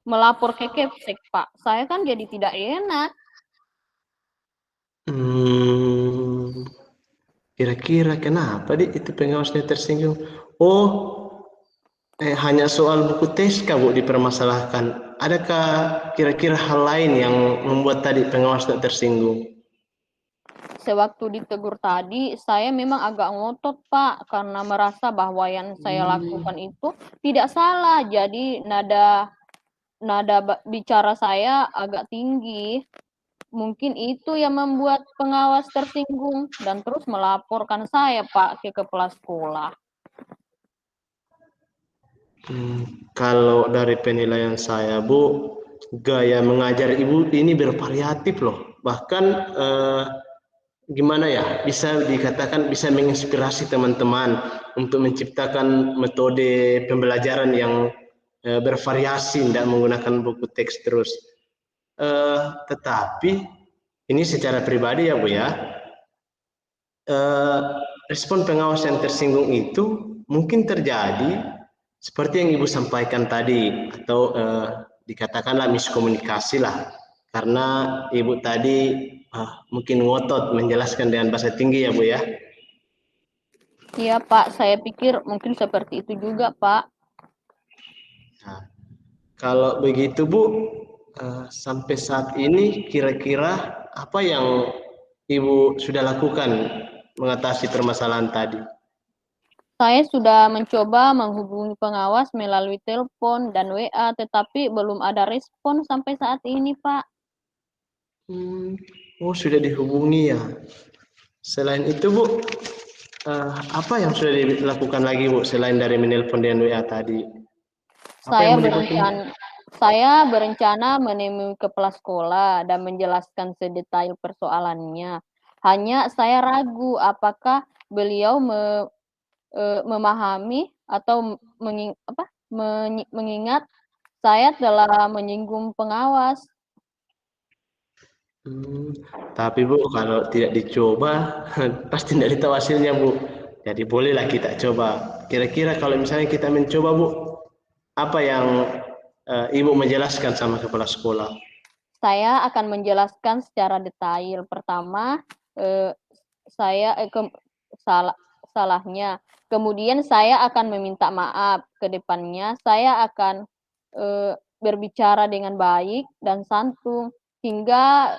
melapor ke Kepsek, Pak. Saya kan jadi tidak enak. Kira-kira kenapa itu pengawasnya tersinggung? Oh, hanya soal buku TSK Bu dipermasalahkan. Adakah kira-kira hal lain yang membuat tadi pengawasnya tersinggung? Sewaktu ditegur tadi, saya memang agak ngotot, Pak, karena merasa bahwa yang saya lakukan itu tidak salah. Jadi nada bicara saya agak tinggi. Mungkin itu yang membuat pengawas tersinggung dan terus melaporkan saya, Pak, ke kepala sekolah. Kalau dari penilaian saya, Bu, gaya mengajar Ibu ini bervariatif loh. Bahkan gimana ya, bisa dikatakan bisa menginspirasi teman-teman untuk menciptakan metode pembelajaran yang bervariasi, tidak menggunakan buku teks terus. Tetapi ini secara pribadi ya Bu ya, respon pengawas yang tersinggung itu mungkin terjadi seperti yang Ibu sampaikan tadi, atau dikatakanlah miskomunikasi lah, karena Ibu tadi mungkin ngotot menjelaskan dengan bahasa tinggi ya Bu ya. Iya, Pak, saya pikir mungkin seperti itu juga, Pak. Nah, kalau begitu Bu, sampai saat ini kira-kira apa yang Ibu sudah lakukan mengatasi permasalahan tadi? Saya sudah mencoba menghubungi pengawas melalui telepon dan WA, tetapi belum ada respon sampai saat ini, Pak. Oh, sudah dihubungi ya. Selain itu Bu, apa yang sudah dilakukan lagi Bu selain dari menelpon dan WA tadi? Saya berencana menemui kepala sekolah dan menjelaskan sedetail persoalannya. Hanya saya ragu apakah beliau memahami atau mengingat saya telah menyinggung pengawas. Tapi Bu, kalau tidak dicoba pasti tidak tahu hasilnya Bu. Jadi bolehlah kita coba. Kira-kira kalau misalnya kita mencoba Bu, apa yang Ibu menjelaskan sama kepala sekolah? Saya akan menjelaskan secara detail. Pertama, salahnya. Kemudian saya akan meminta maaf. Ke depannya saya akan berbicara dengan baik dan santun hingga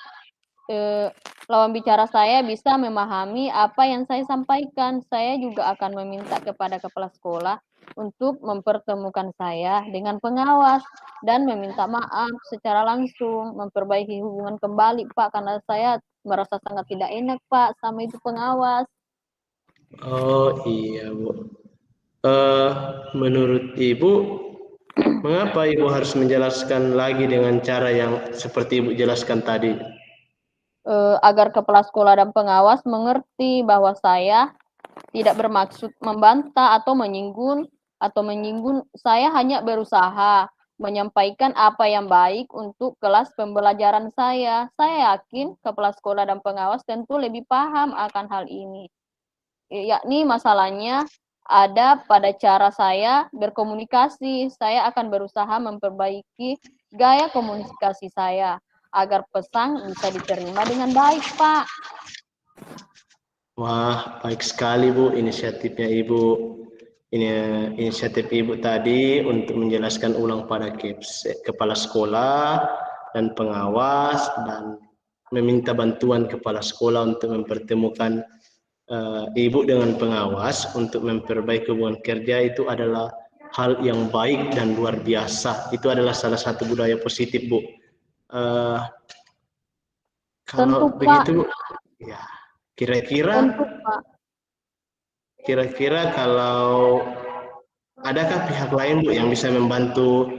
lawan bicara saya bisa memahami apa yang saya sampaikan. Saya juga akan meminta kepada kepala sekolah untuk mempertemukan saya dengan pengawas dan meminta maaf secara langsung, memperbaiki hubungan kembali, Pak, karena saya merasa sangat tidak enak, Pak, sama itu pengawas. Oh iya Bu. Menurut Ibu, mengapa Ibu harus menjelaskan lagi dengan cara yang seperti Ibu jelaskan tadi? Agar kepala sekolah dan pengawas mengerti bahwa saya tidak bermaksud membantah atau menyinggung. Saya hanya berusaha menyampaikan apa yang baik untuk kelas pembelajaran saya. Saya yakin kepala sekolah dan pengawas tentu lebih paham akan hal ini. Yakni masalahnya ada pada cara saya berkomunikasi. Saya akan berusaha memperbaiki gaya komunikasi saya agar pesan bisa diterima dengan baik, Pak. Wah, baik sekali Bu inisiatifnya Ibu. Ini inisiatif Ibu tadi untuk menjelaskan ulang pada kepala sekolah dan pengawas dan meminta bantuan kepala sekolah untuk mempertemukan Ibu dengan pengawas untuk memperbaiki hubungan kerja itu adalah hal yang baik dan luar biasa. Itu adalah salah satu budaya positif, Bu. Kalau Tentu, begitu, Pak. ya kira-kira Tentu, Pak. Kira-kira kalau adakah pihak lain Bu yang bisa membantu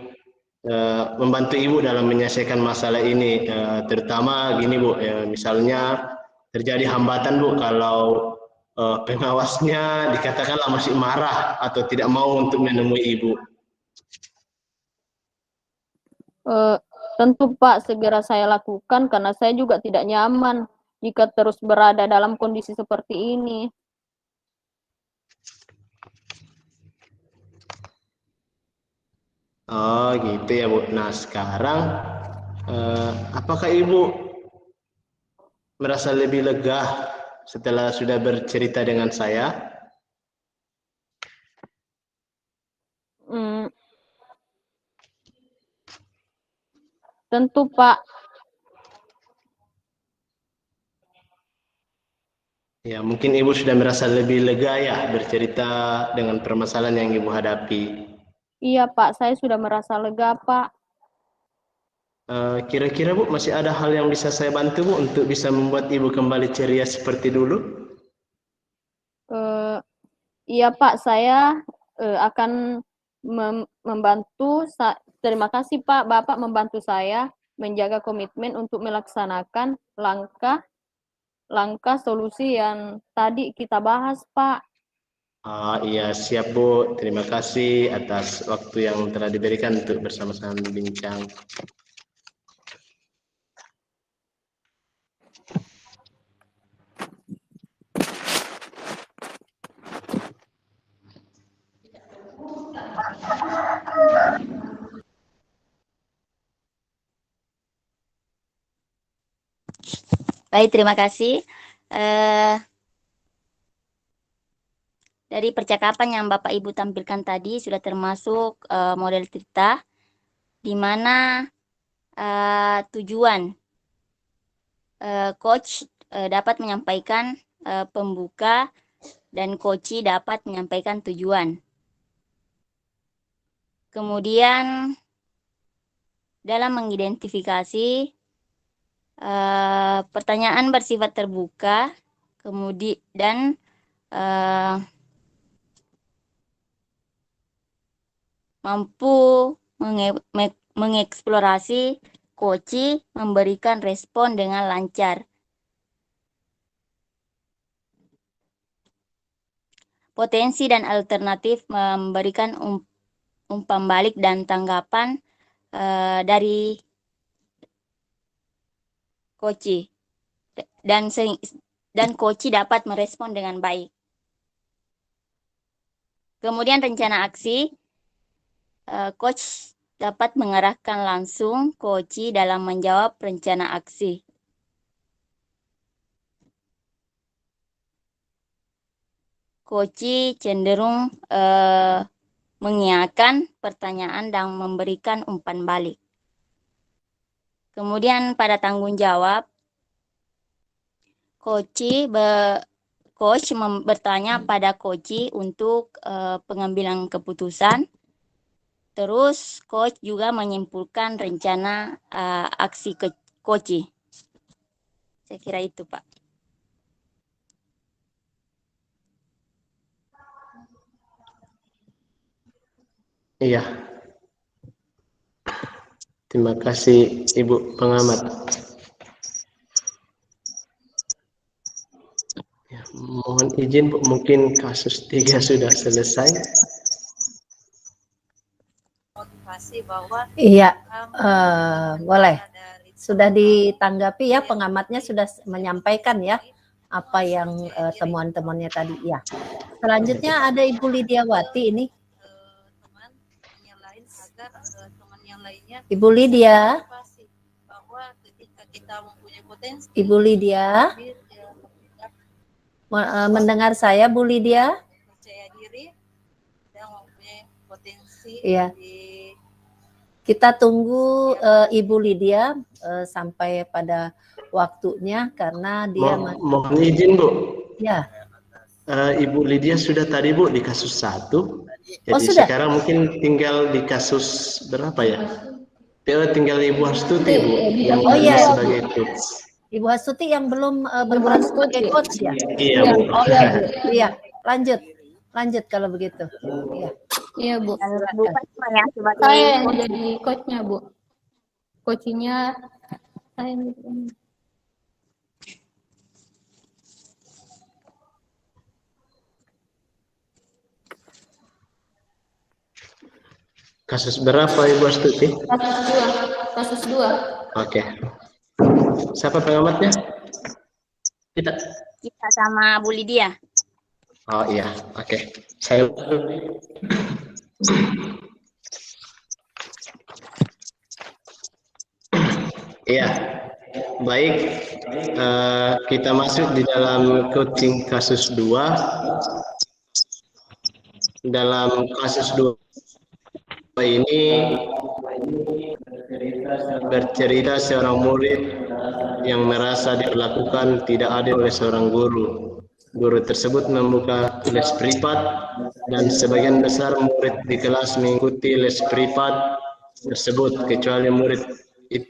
Ibu dalam menyelesaikan masalah ini, terutama gini Bu, misalnya terjadi hambatan Bu kalau pengawasnya dikatakanlah masih marah atau tidak mau untuk menemui Ibu. Tentu Pak, segera saya lakukan karena saya juga tidak nyaman jika terus berada dalam kondisi seperti ini. Oh gitu ya Bu. Nah sekarang apakah Ibu merasa lebih lega setelah sudah bercerita dengan saya? Tentu Pak. Ya mungkin Ibu sudah merasa lebih lega ya bercerita dengan permasalahan yang Ibu hadapi. Iya Pak, saya sudah merasa lega Pak. Kira-kira Bu masih ada hal yang bisa saya bantu Bu untuk bisa membuat Ibu kembali ceria seperti dulu? Iya Pak, saya akan membantu. Terima kasih Pak, Bapak membantu saya menjaga komitmen untuk melaksanakan langkah solusi yang tadi kita bahas Pak. Iya siap Bu, terima kasih atas waktu yang telah diberikan untuk bersama-sama berbincang. Baik, terima kasih. Dari percakapan yang Bapak Ibu tampilkan tadi sudah termasuk model cerita di mana tujuan coach dapat menyampaikan pembuka dan coach dapat menyampaikan tujuan. Kemudian dalam mengidentifikasi pertanyaan bersifat terbuka, kemudian mampu mengeksplorasi, coach memberikan respon dengan lancar. Potensi dan alternatif memberikan umpan balik dan tanggapan dari coach. Dan coach dapat merespon dengan baik. Kemudian rencana aksi, coach dapat mengarahkan langsung coach dalam menjawab rencana aksi. Coach cenderung mengiyakan pertanyaan dan memberikan umpan balik. Kemudian pada tanggung jawab, coach bertanya pada coach untuk pengambilan keputusan. Terus coach juga menyimpulkan rencana aksi coach. Saya kira itu, Pak. Iya. Terima kasih Ibu pengamat. Ya, mohon izin Bu, mungkin kasus 3 sudah selesai. Iya, boleh. Sudah ditanggapi ya, pengamatnya sudah menyampaikan ya apa yang temuan-temuannya tadi ya. Selanjutnya ada Ibu Lidiawati ini. Ibu Lydia. Ibu Lydia. Mendengar saya Bu Lydia? Iya. Kita tunggu Ibu Lydia sampai pada waktunya karena dia mohon izin Bu. Ya. Ibu Lydia sudah tadi Bu di kasus 1. Jadi sudah. Sekarang mungkin tinggal di kasus berapa ya? Tinggal Ibu Astuti Bu yang sebagai coach. Ibu Astuti yang belum berperan sebagai coach ya? Iya Bu. Iya, lanjut kalau begitu. Iya. Iya Bu. Sebagai Saya yang jadi coachnya Bu. Coachnya saya. Kasus berapa Ibu Astuti? Kasus 2. Oke. Siapa pengamatnya? Kita sama Bu Lydia. Oh iya, oke. Saya Iya, baik. Kita masuk di dalam coaching kasus 2. Dalam kasus 2 ini bercerita seorang murid yang merasa diperlakukan tidak adil oleh seorang guru. Guru tersebut membuka les privat dan sebagian besar murid di kelas mengikuti les privat tersebut kecuali murid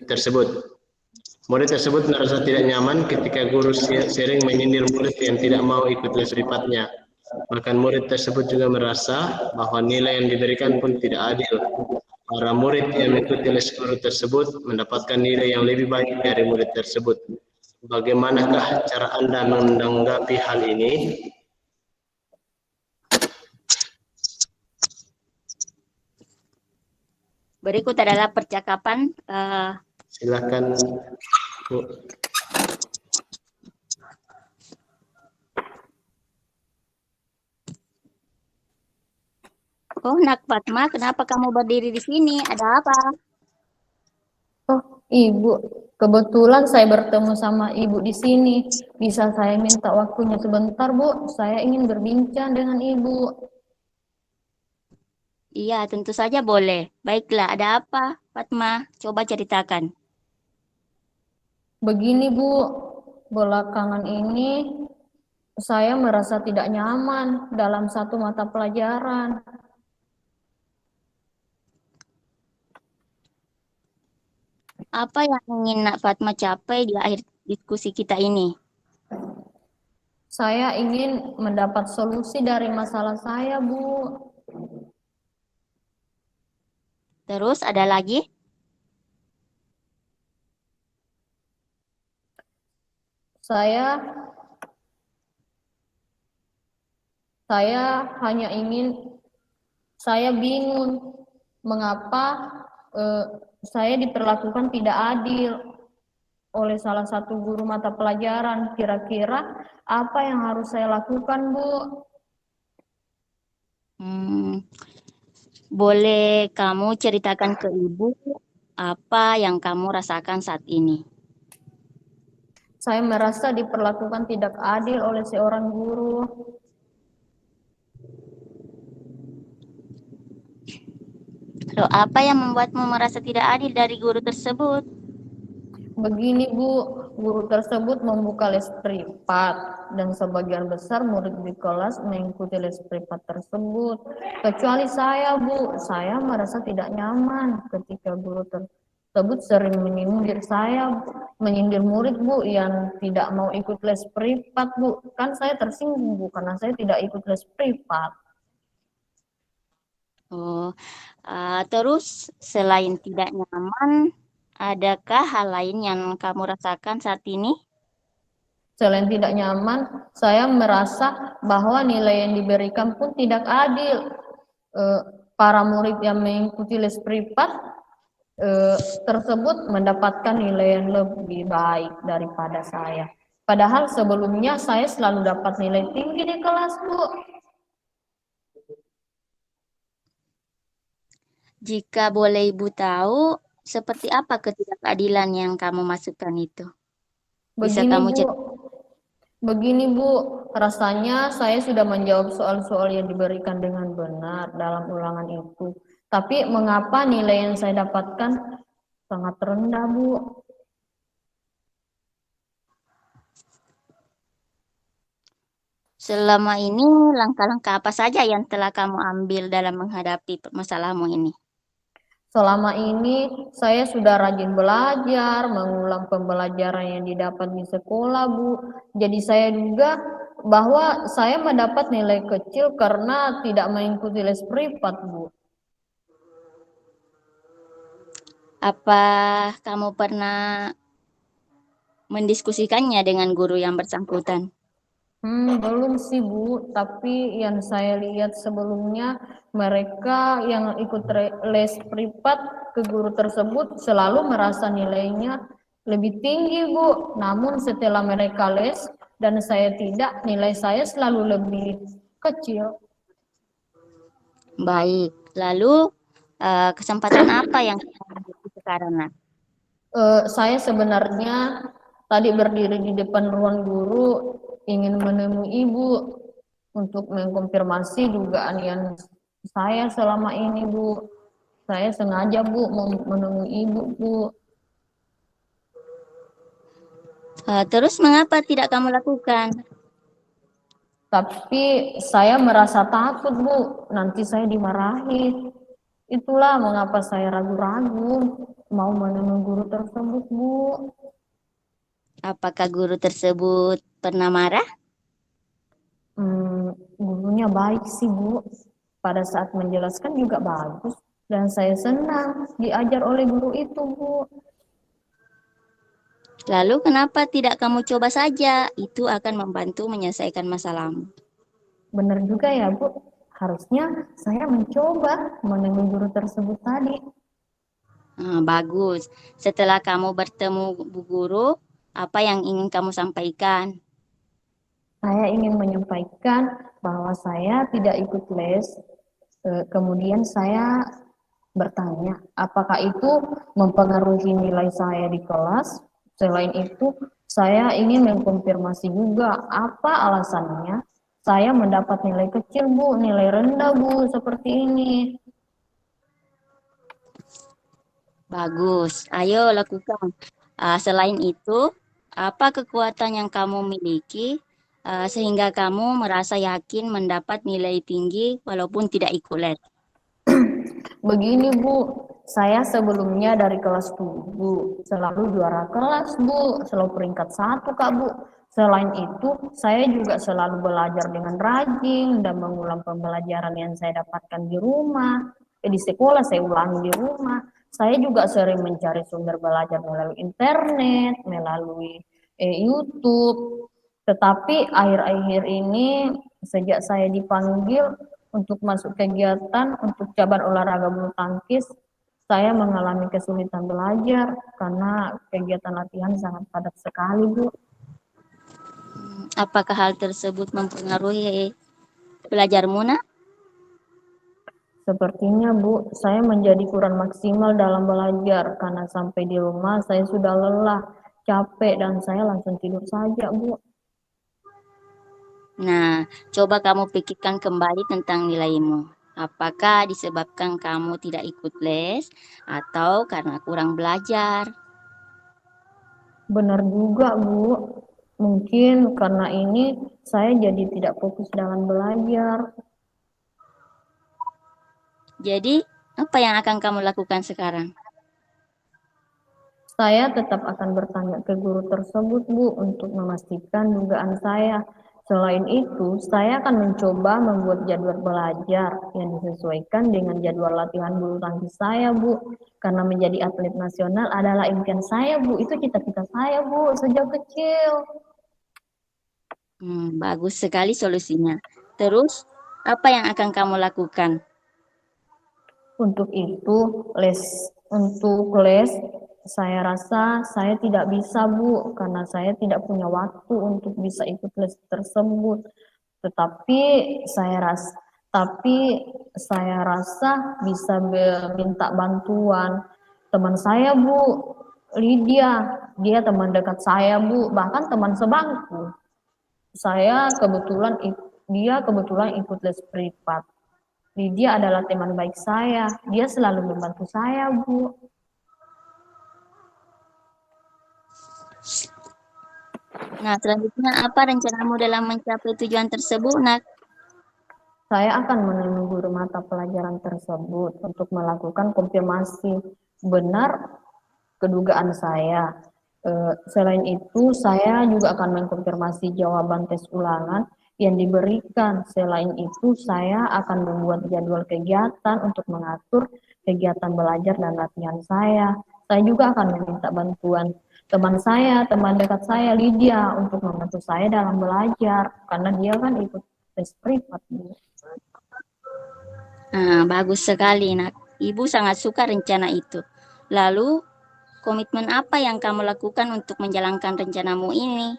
tersebut. Murid tersebut merasa tidak nyaman ketika guru sering menyindir murid yang tidak mau ikut les privatnya. Bahkan murid tersebut juga merasa bahwa nilai yang diberikan pun tidak adil. Para murid yang mengikuti les guru tersebut mendapatkan nilai yang lebih baik dari murid tersebut. Bagaimanakah cara Anda menanggapi hal ini? Berikut adalah percakapan. Silakan, Bu. Oh, Nak Fatma, kenapa kamu berdiri di sini? Ada apa? Oh, Ibu, kebetulan saya bertemu sama Ibu di sini. Bisa saya minta waktunya sebentar, Bu? Saya ingin berbincang dengan Ibu. Iya, tentu saja boleh. Baiklah, ada apa, Fatma? Coba ceritakan. Begini, Bu, belakangan ini saya merasa tidak nyaman dalam satu mata pelajaran. Apa yang ingin Nak Fatma capai di akhir diskusi kita ini? Saya ingin mendapat solusi dari masalah saya, Bu. Terus ada lagi? Saya hanya ingin, saya bingung mengapa saya diperlakukan tidak adil oleh salah satu guru mata pelajaran. Kira-kira apa yang harus saya lakukan, Bu? Boleh kamu ceritakan ke Ibu apa yang kamu rasakan saat ini? Saya merasa diperlakukan tidak adil oleh seorang guru. Lalu apa yang membuatmu merasa tidak adil dari guru tersebut? Begini, Bu, guru tersebut membuka les privat dan sebagian besar murid di kelas mengikuti les privat tersebut. Kecuali saya, Bu, saya merasa tidak nyaman ketika guru tersebut sering menyindir saya, menyindir murid, Bu, yang tidak mau ikut les privat, Bu. Kan saya tersinggung, Bu, karena saya tidak ikut les privat. Oh, terus selain tidak nyaman, adakah hal lain yang kamu rasakan saat ini? Selain tidak nyaman, saya merasa bahwa nilai yang diberikan pun tidak adil. Para murid yang mengikuti les privat tersebut mendapatkan nilai yang lebih baik daripada saya. Padahal sebelumnya saya selalu dapat nilai tinggi di kelas, Bu. Jika boleh Ibu tahu, seperti apa ketidakadilan yang kamu masukkan itu? Bisa Begini, kamu Bu. Begini, Bu, rasanya saya sudah menjawab soal-soal yang diberikan dengan benar dalam ulangan itu. Tapi mengapa nilai yang saya dapatkan sangat rendah, Bu? Selama ini langkah-langkah apa saja yang telah kamu ambil dalam menghadapi masalahmu ini? Selama ini saya sudah rajin belajar, mengulang pembelajaran yang didapat di sekolah, Bu. Jadi saya duga bahwa saya mendapat nilai kecil karena tidak mengikuti les privat, Bu. Apa kamu pernah mendiskusikannya dengan guru yang bersangkutan? Belum sih, Bu, tapi yang saya lihat sebelumnya mereka yang ikut les privat ke guru tersebut selalu merasa nilainya lebih tinggi, Bu. Namun setelah mereka les dan saya tidak, nilai saya selalu lebih kecil. Baik, lalu kesempatan apa yang kita miliki sekarang, Nak? Saya sebenarnya tadi berdiri di depan ruang guru ingin menemui Ibu untuk mengkonfirmasi dugaan yang saya selama ini, Bu. Saya sengaja, Bu, menemui Ibu, Bu. Terus mengapa tidak kamu lakukan? Tapi saya merasa takut, Bu. Nanti saya dimarahi. Itulah mengapa saya ragu-ragu mau menemui guru tersebut, Bu. Apakah guru tersebut pernah marah? Gurunya baik sih, Bu. Pada saat menjelaskan juga bagus. Dan saya senang diajar oleh guru itu, Bu. Lalu kenapa tidak kamu coba saja? Itu akan membantu menyelesaikan masalahmu. Benar juga ya, Bu. Harusnya saya mencoba menemui guru tersebut tadi. Bagus. Setelah kamu bertemu Bu Guru, apa yang ingin kamu sampaikan? Saya ingin menyampaikan bahwa saya tidak ikut les. Kemudian saya bertanya, apakah itu mempengaruhi nilai saya di kelas? Selain itu, saya ingin mengkonfirmasi juga apa alasannya saya mendapat nilai kecil, Bu, nilai rendah, Bu, seperti ini. Bagus. Ayo lakukan. Selain itu, apa kekuatan yang kamu miliki sehingga kamu merasa yakin mendapat nilai tinggi walaupun tidak ikut les? Begini, Bu, saya sebelumnya dari kelas 7 selalu juara kelas, Bu, selalu peringkat 1, Kak, Bu. Selain itu, saya juga selalu belajar dengan rajin dan mengulang pembelajaran yang saya dapatkan di rumah. Di sekolah saya ulangi di rumah. Saya juga sering mencari sumber belajar melalui internet, melalui YouTube. Tetapi akhir-akhir ini, sejak saya dipanggil untuk masuk kegiatan untuk cabang olahraga bulu tangkis, saya mengalami kesulitan belajar karena kegiatan latihan sangat padat sekali, Bu. Apakah hal tersebut mempengaruhi belajarmu, Nak? Sepertinya, Bu, saya menjadi kurang maksimal dalam belajar karena sampai di rumah saya sudah lelah, capek, dan saya langsung tidur saja, Bu. Nah, coba kamu pikirkan kembali tentang nilaimu. Apakah disebabkan kamu tidak ikut les atau karena kurang belajar? Benar juga, Bu. Mungkin karena ini saya jadi tidak fokus dalam belajar. Jadi, apa yang akan kamu lakukan sekarang? Saya tetap akan bertanya ke guru tersebut, Bu, untuk memastikan dugaan saya. Selain itu, saya akan mencoba membuat jadwal belajar yang disesuaikan dengan jadwal latihan bulu tangkis saya, Bu. Karena menjadi atlet nasional adalah impian saya, Bu. Itu cita-cita saya, Bu, sejak kecil. Bagus sekali solusinya. Terus, apa yang akan kamu lakukan? Untuk les, saya rasa saya tidak bisa, Bu, karena saya tidak punya waktu untuk bisa ikut les tersebut. Tetapi saya rasa bisa minta bantuan teman saya, Bu, Lydia. Dia teman dekat saya, Bu, bahkan teman sebangku. Dia kebetulan ikut les privat. Lydia adalah teman baik saya. Dia selalu membantu saya, Bu. Nah, selanjutnya apa rencanamu dalam mencapai tujuan tersebut, Nak? Saya akan menemui guru mata pelajaran tersebut untuk melakukan konfirmasi benar kedugaan saya. Selain itu, saya juga akan mengkonfirmasi jawaban tes ulangan yang diberikan. Selain itu, saya akan membuat jadwal kegiatan untuk mengatur kegiatan belajar dan latihan saya. Saya juga akan meminta bantuan teman dekat saya, Lydia, untuk membantu saya dalam belajar, karena dia kan ikut tes privat. Bagus sekali, Nak. Ibu sangat suka rencana itu. Lalu, komitmen apa yang kamu lakukan untuk menjalankan rencanamu ini?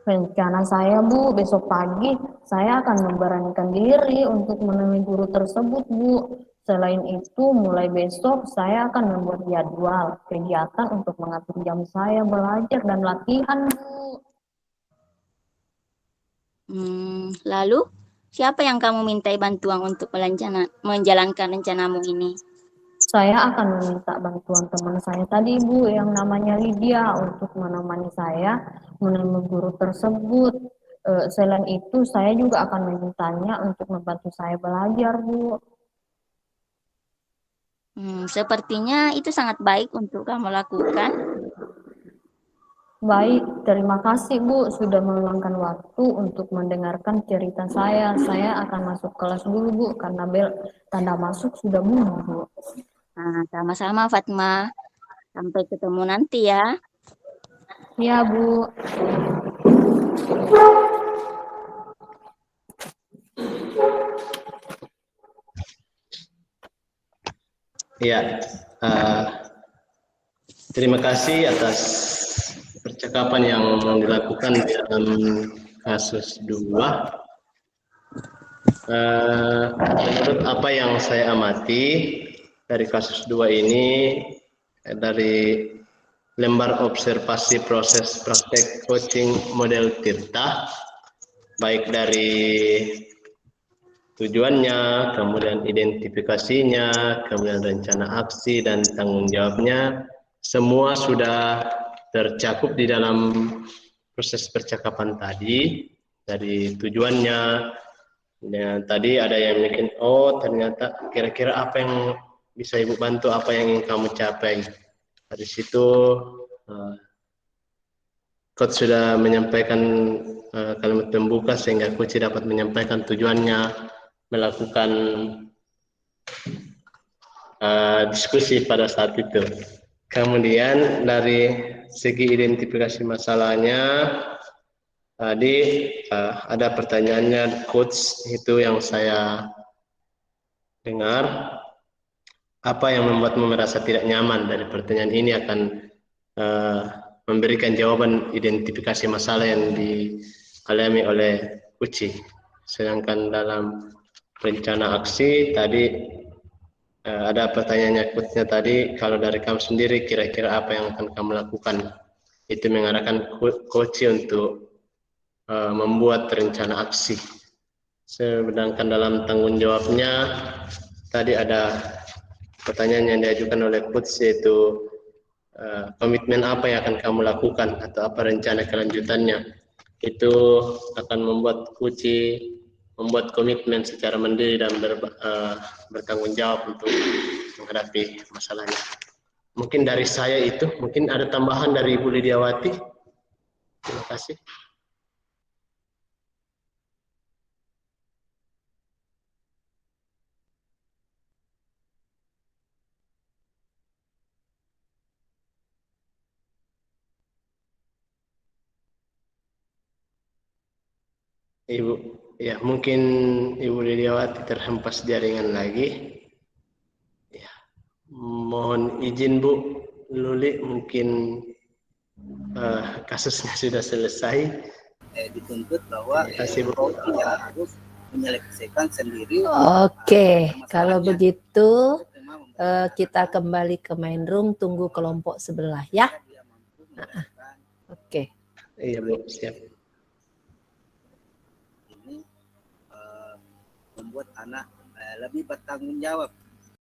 Rencana saya, Bu, besok pagi saya akan memberanikan diri untuk menemui guru tersebut, Bu. Selain itu, mulai besok saya akan membuat jadwal kegiatan untuk mengatur jam saya belajar dan latihan, Bu. Lalu, siapa yang kamu mintai bantuan untuk menjalankan rencanamu ini? Saya akan meminta bantuan teman saya tadi, Bu, yang namanya Lydia, untuk menemani saya menemui guru tersebut. Selain itu, saya juga akan memintanya untuk membantu saya belajar, Bu. Sepertinya itu sangat baik untuk kamu lakukan. Baik, terima kasih Bu sudah meluangkan waktu untuk mendengarkan cerita saya. Saya akan masuk kelas dulu Bu, karena bel tanda masuk sudah bunyi Bu. Nah, sama-sama Fatma. Sampai ketemu nanti ya. Iya Bu. Ya, terima kasih atas percakapan yang dilakukan dalam kasus 2. Menurut apa yang saya amati dari kasus 2 ini, dari lembar observasi proses praktek coaching model Tirta, baik dari tujuannya, kemudian identifikasinya, kemudian rencana aksi dan tanggung jawabnya, semua sudah tercakup di dalam proses percakapan tadi. Dari tujuannya, dan tadi ada yang bikin, oh ternyata kira-kira apa yang bisa Ibu bantu, apa yang ingin kamu capai. Dari situ Coach sudah menyampaikan kalimat pembuka sehingga Coach dapat menyampaikan tujuannya, melakukan diskusi pada saat itu. Kemudian dari segi identifikasi masalahnya, tadi ada pertanyaannya Coach itu yang saya dengar, apa yang membuatmu merasa tidak nyaman. Dari pertanyaan ini akan memberikan jawaban identifikasi masalah yang dialami oleh Uci. Sedangkan dalam rencana aksi tadi ada pertanyaannya Coachnya tadi, kalau dari kamu sendiri kira-kira apa yang akan kamu lakukan? Itu mengarahkan Coach untuk membuat rencana aksi. Sedangkan dalam tanggung jawabnya tadi ada pertanyaan yang diajukan oleh Coach, yaitu komitmen apa yang akan kamu lakukan atau apa rencana kelanjutannya. Itu akan membuat Uci membuat komitmen secara mandiri dan bertanggung jawab untuk menghadapi masalahnya. Mungkin dari saya itu, mungkin ada tambahan dari Ibu Lidiawati. Terima kasih. Ibu, ya mungkin Ibu Lidiawati terhempas jaringan lagi. Ya, mohon izin Bu Luli, mungkin kasusnya sudah selesai. Dituntut bahwa harus menyelesaikan sendiri. Oke, kalau begitu kita kembali ke main room, tunggu kelompok sebelah ya. Oke. Iya Bu, siap. Ini membuat anak lebih bertanggung jawab